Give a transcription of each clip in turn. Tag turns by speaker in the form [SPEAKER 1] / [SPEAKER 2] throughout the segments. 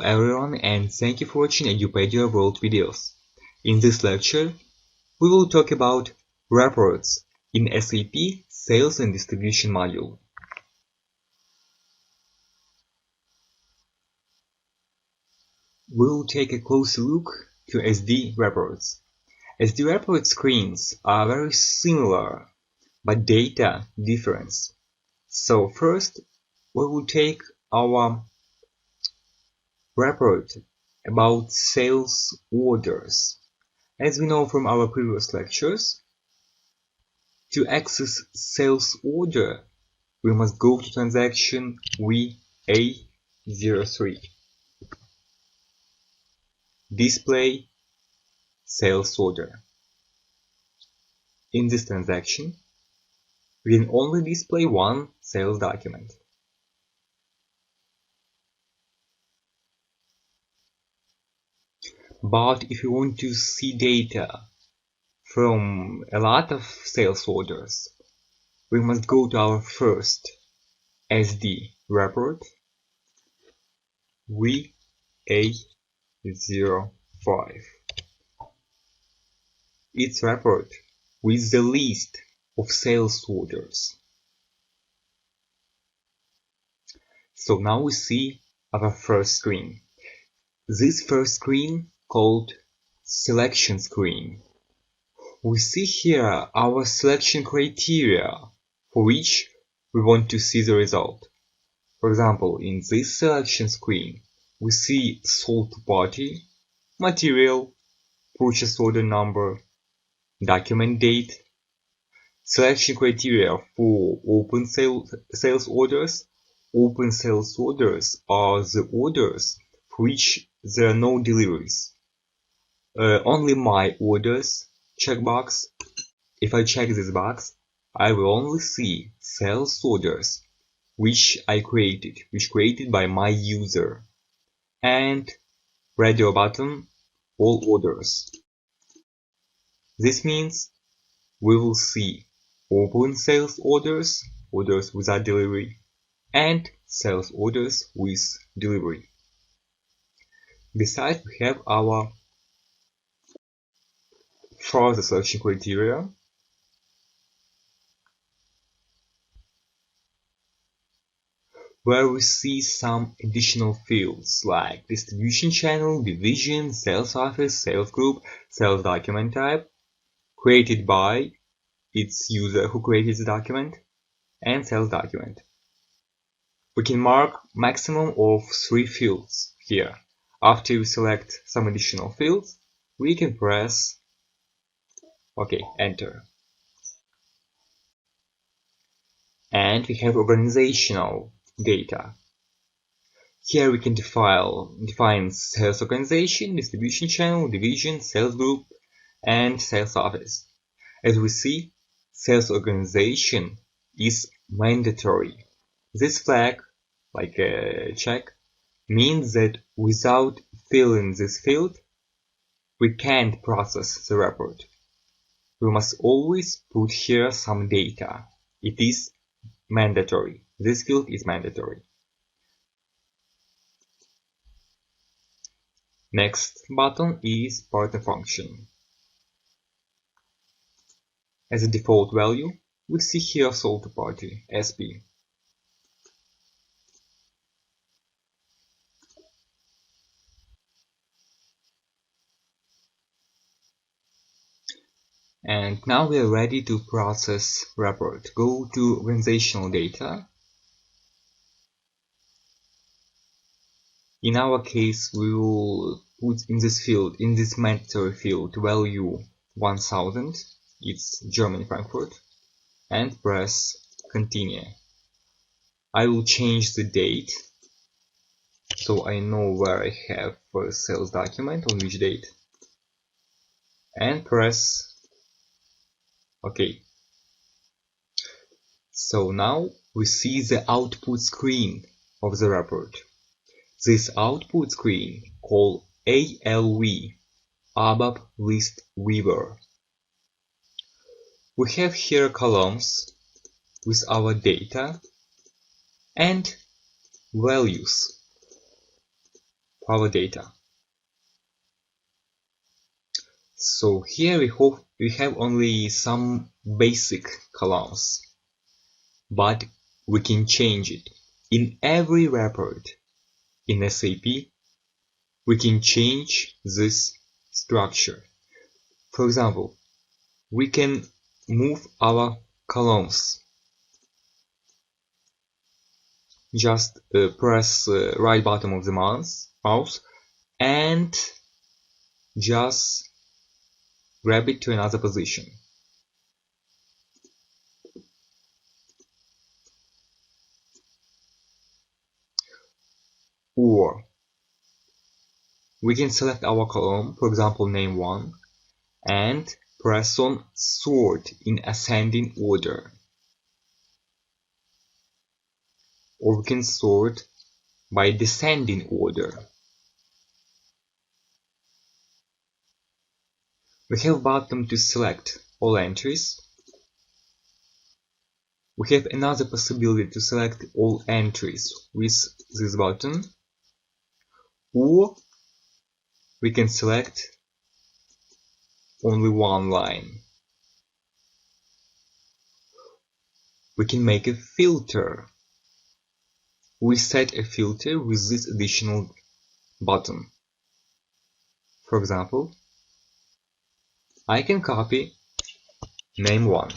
[SPEAKER 1] Hello everyone, and thank you for watching Edupedia World videos. In this lecture, we will talk about reports in SAP Sales and Distribution module. We will take a closer look to SD reports. SD report screens are very similar, but data difference. So first, we will take our report about sales orders. As we know from our previous lectures, to access sales order, we must go to transaction VA03. Display sales order. In this transaction, we can only display one sales document. But if you want to see data from a lot of sales orders, we must go to our first SD report, VA05. It's report with the list of sales orders. So now we see our first screen. This first screen called selection screen. We see here our selection criteria for which we want to see the result. For example, in this selection screen, we see sold party, material, purchase order number, document date, selection criteria for open sales orders. Open sales orders are the orders for which there are no deliveries. Only my orders checkbox. If I check this box, I will only see sales orders which created by my user. And radio button, all orders. This means we will see open sales orders, orders without delivery, and sales orders with delivery. Besides, we have our further selection criteria, where we see some additional fields like distribution channel, division, sales office, sales group, sales document type, created by its user who created the document, and sales document. We can mark maximum of 3 fields here. After we select some additional fields, we can press OK, enter. And we have organizational data. Here we can define sales organization, distribution channel, division, sales group, and sales office. As we see, sales organization is mandatory. This flag, like a check, means that without filling this field, we can't process the report. We must always put here some data. It is mandatory. This field is mandatory. Next button is partner function. As a default value, we see here sold party, SP. And now we are ready to process report. Go to organizational data. In our case, we will put in this field, in this mandatory field, value 1000. It's Germany, Frankfurt. And press continue. I will change the date, so I know where I have a sales document, on which date. And press OK. So now we see the output screen of the report. This output screen, called ALV, ABAP List Viewer. We have here columns with our data and values. our data. So here we have only some basic columns, but we can change it. In every report in SAP, we can change this structure. For example, we can move our columns. Just press right button of the mouse and just grab it to another position. Or we can select our column, for example name 1, and press on sort in ascending order. Or we can sort by descending order. We have a button to select all entries. We have another possibility to select all entries with this button, or we can select only one line. We can make a filter. We set a filter with this additional button. For example, I can copy name 1,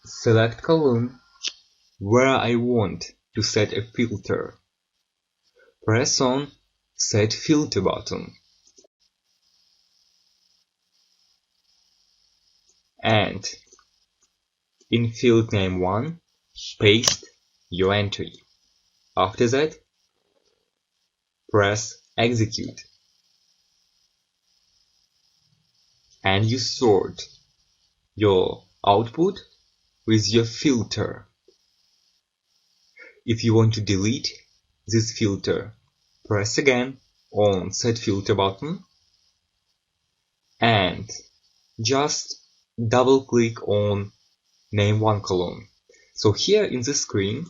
[SPEAKER 1] select column where I want to set a filter, press on set filter button, and in field name 1 paste your entry. After that, press execute and you sort your output with your filter. If you want to delete this filter, press again on set filter button and just double click on name 1 column. So here in the screen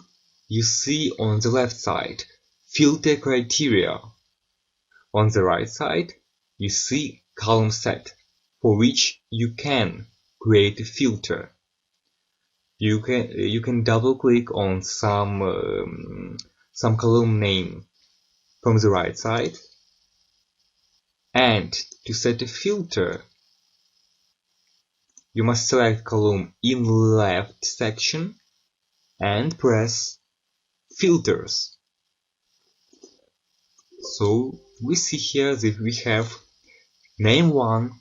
[SPEAKER 1] you see on the left side filter criteria. On the right side you see column set, for which you can create a filter. You can double click on some column name from the right side, and to set a filter you must select column in left section and press filters. So we see here that we have name 1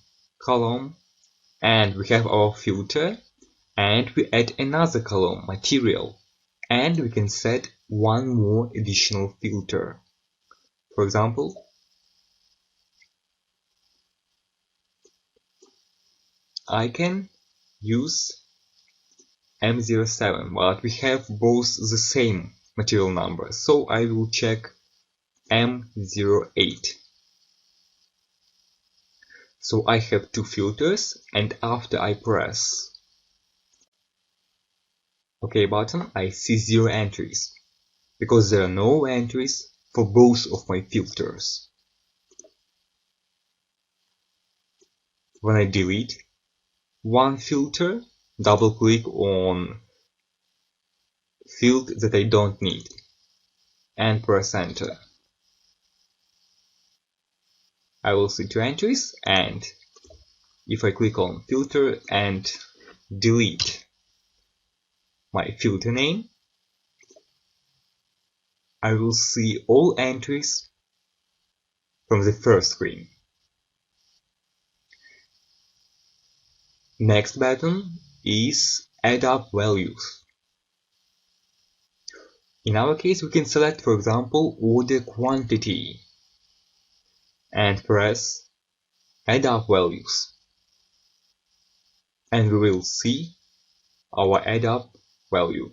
[SPEAKER 1] column and we have our filter, and we add another column material, and we can set one more additional filter. For example, I can use M07, but we have both the same material number, so I will check M08. So I have 2 filters, and after I press OK button, I see 0 entries, because there are no entries for both of my filters. When I delete one filter, double click on field that I don't need and press enter. I will see 2 entries, and if I click on filter and delete my filter name, I will see all entries from the first screen. Next button is add up values. In our case, we can select, for example, order quantity and press add up values, and we will see our add up value.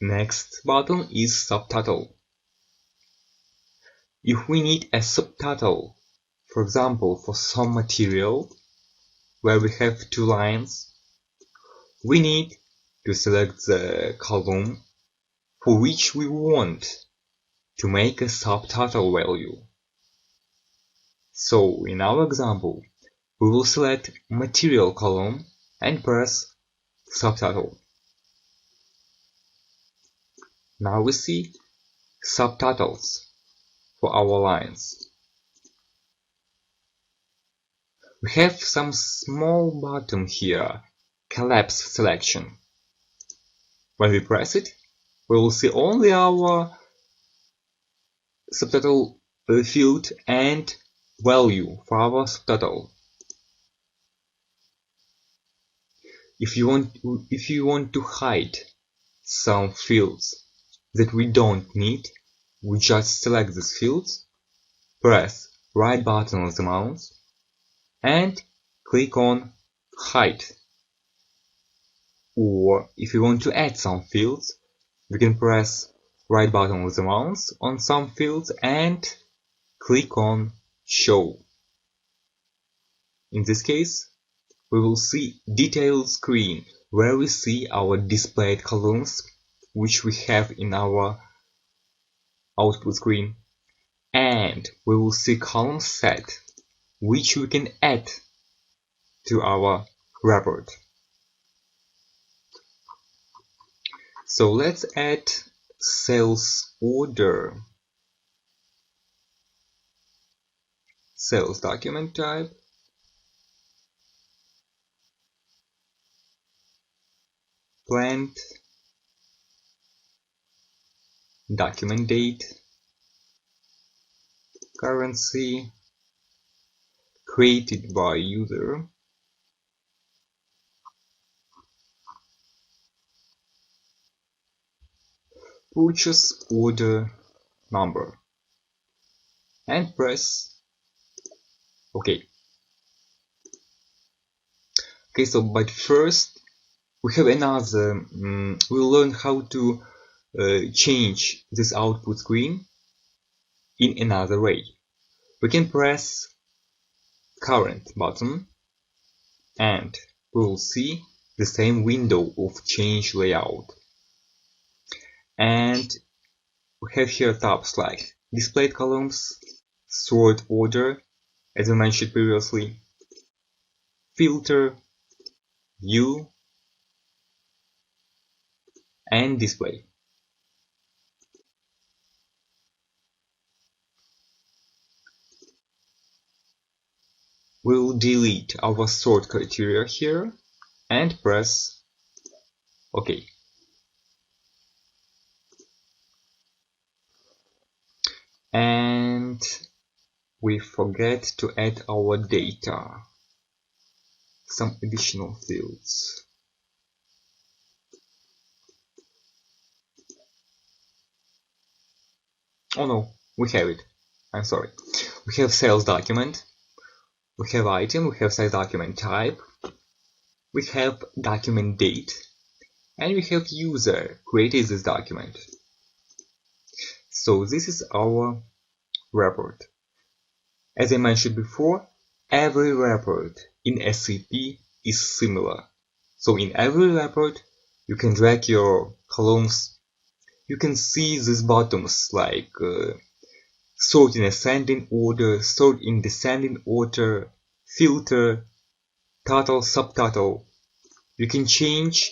[SPEAKER 1] Next button is subtotal. If we need a subtotal, for example, for some material where we have 2 lines, we need to select the column for which we want to make a subtotal value. So in our example, we will select material column and press subtotal. Now we see subtotals for our lines. We have some small button here, collapse selection. When we press it, we will see only our subtotal field and value for our subtotal. If you want to hide some fields that we don't need, we just select these fields, press right button on the mouse, and click on Hide. Or if you want to add some fields, we can press right button with the mouse on some fields and click on Show. In this case, we will see detailed screen where we see our displayed columns which we have in our output screen, and we will see column set which we can add to our report. So let's add sales order, sales document type, planned, document date, currency, created by user, purchase order number, and press OK. Okay, so but first we have another, we'll learn how to change this output screen in another way. We can press current button and we will see the same window of change layout. And we have here tabs like displayed columns, sort order, as I mentioned previously, filter, view, and display. We'll delete our sort criteria here and press OK. And we forget to add our data, some additional fields. Oh no, we have it. I'm sorry. We have sales document, we have item, we have sales document type, we have document date, and we have user created this document. So this is our report. As I mentioned before, every report in SAP is similar. So in every report, you can drag your columns. You can see these buttons like sort in ascending order, sort in descending order, filter, total, subtotal. You can change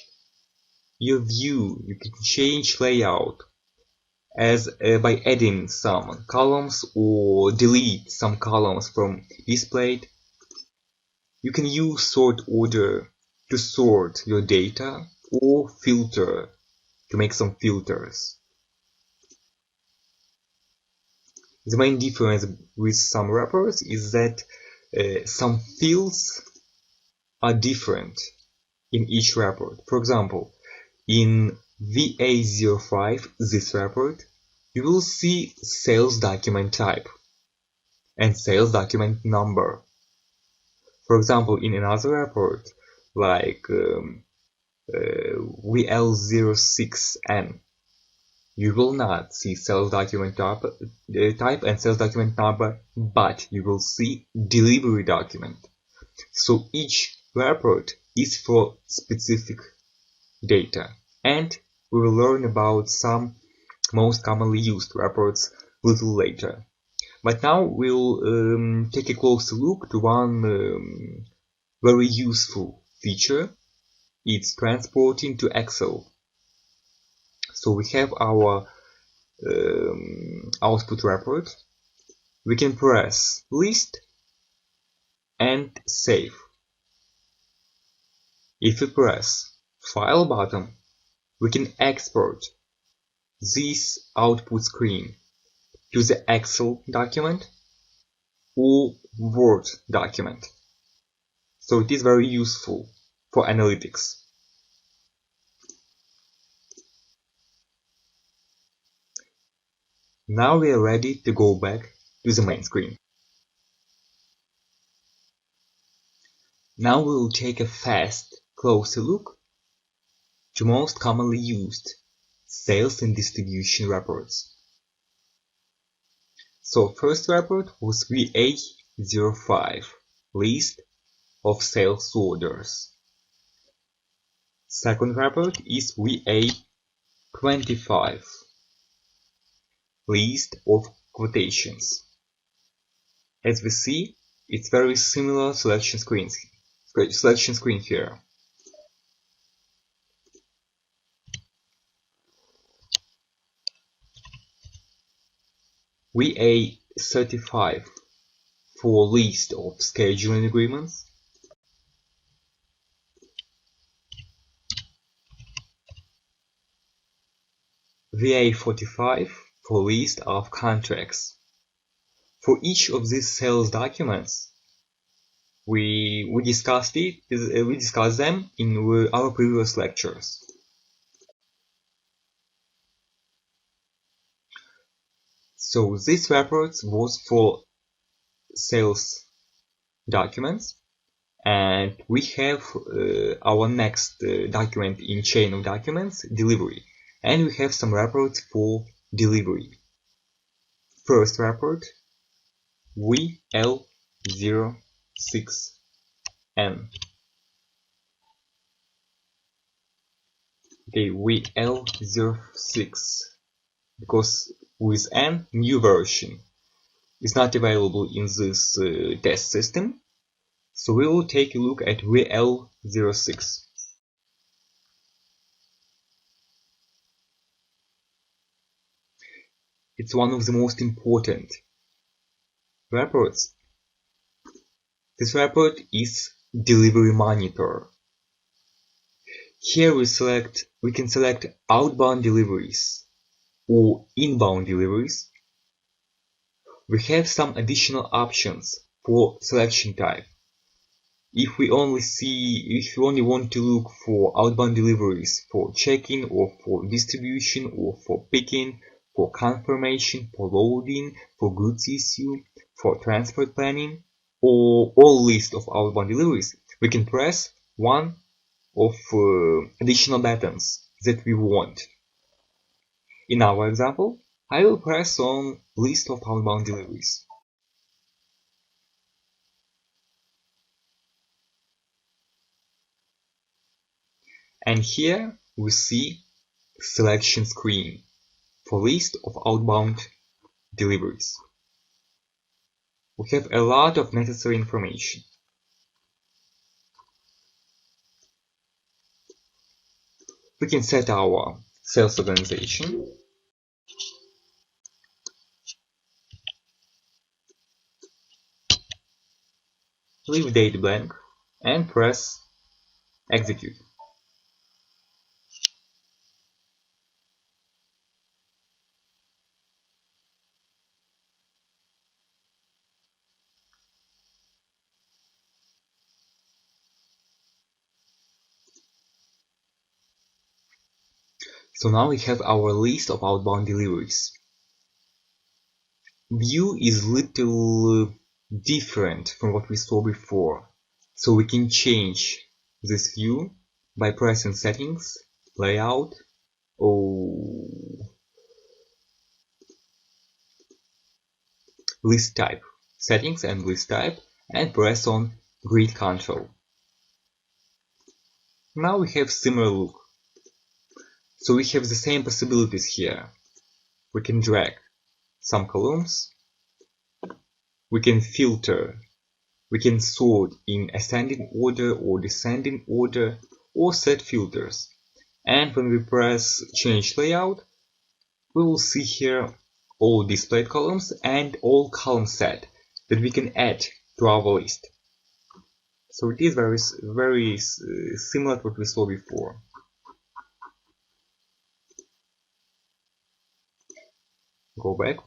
[SPEAKER 1] your view, you can change layout as by adding some columns or delete some columns from displayed. You can use sort order to sort your data or filter to make some filters. The main difference with some reports is that some fields are different in each report. For example, in VA05, this report, you will see sales document type and sales document number. For example, in another report, like VL06N, you will not see sales document type and sales document number, but you will see delivery document. So each report is for specific data, and we will learn about some most commonly used reports a little later. But now we'll take a closer look to one very useful feature. It's transporting to Excel. So we have our output report. We can press list and save. If we press file button, we can export this output screen to the Excel document or Word document. So it is very useful for analytics. Now we are ready to go back to the main screen. Now we will take a fast, closer look to most commonly used sales and distribution reports. So first report was VA05, list of sales orders. Second report is VA25, list of quotations. As we see, it's very similar selection screen here. VA35 for list of scheduling agreements. VA45 for list of contracts. For each of these sales documents, we discussed them in our previous lectures. So this report was for sales documents, and we have our next document in chain of documents, delivery, and we have some reports for delivery. First report, VL06N. Okay, VL06, because with N, new version is not available in this test system. So we will take a look at VL06. It's one of the most important reports. This report is delivery monitor. Here we can select outbound deliveries or inbound deliveries. We have some additional options for selection type. If we only want to look for outbound deliveries for check-in or for distribution or for picking, for confirmation, for loading, for goods issue, for transport planning, or all list of outbound deliveries, we can press one of additional buttons that we want. In our example, I will press on list of outbound deliveries. And here we see selection screen for list of outbound deliveries. We have a lot of necessary information. We can set our sales organization. Leave date blank and press execute. So now we have our list of outbound deliveries. View is little different from what we saw before. So we can change this view by pressing settings, layout, or list type, settings and list type, and press on grid control. Now we have similar look. So we have the same possibilities here. we can drag some columns, we can filter, we can sort in ascending order or descending order, or set filters. And when we press change layout, we will see here all displayed columns and all column set that we can add to our list. So it is very similar to what we saw before. Go back.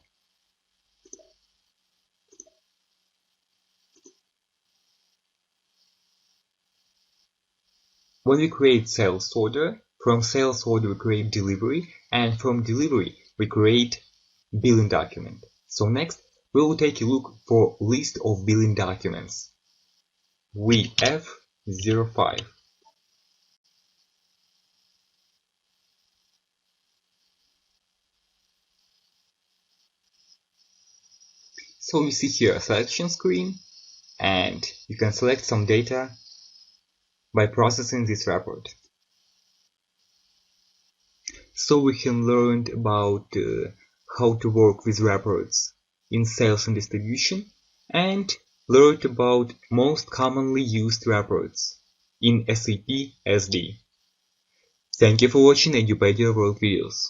[SPEAKER 1] When we create sales order, from sales order we create delivery, and from delivery we create billing document. So next we will take a look for list of billing documents. VF05. So you see here a selection screen, and you can select some data by processing this report. So we can learn about how to work with reports in sales and distribution, and learned about most commonly used reports in SAP SD. Thank you for watching Edupedia World videos.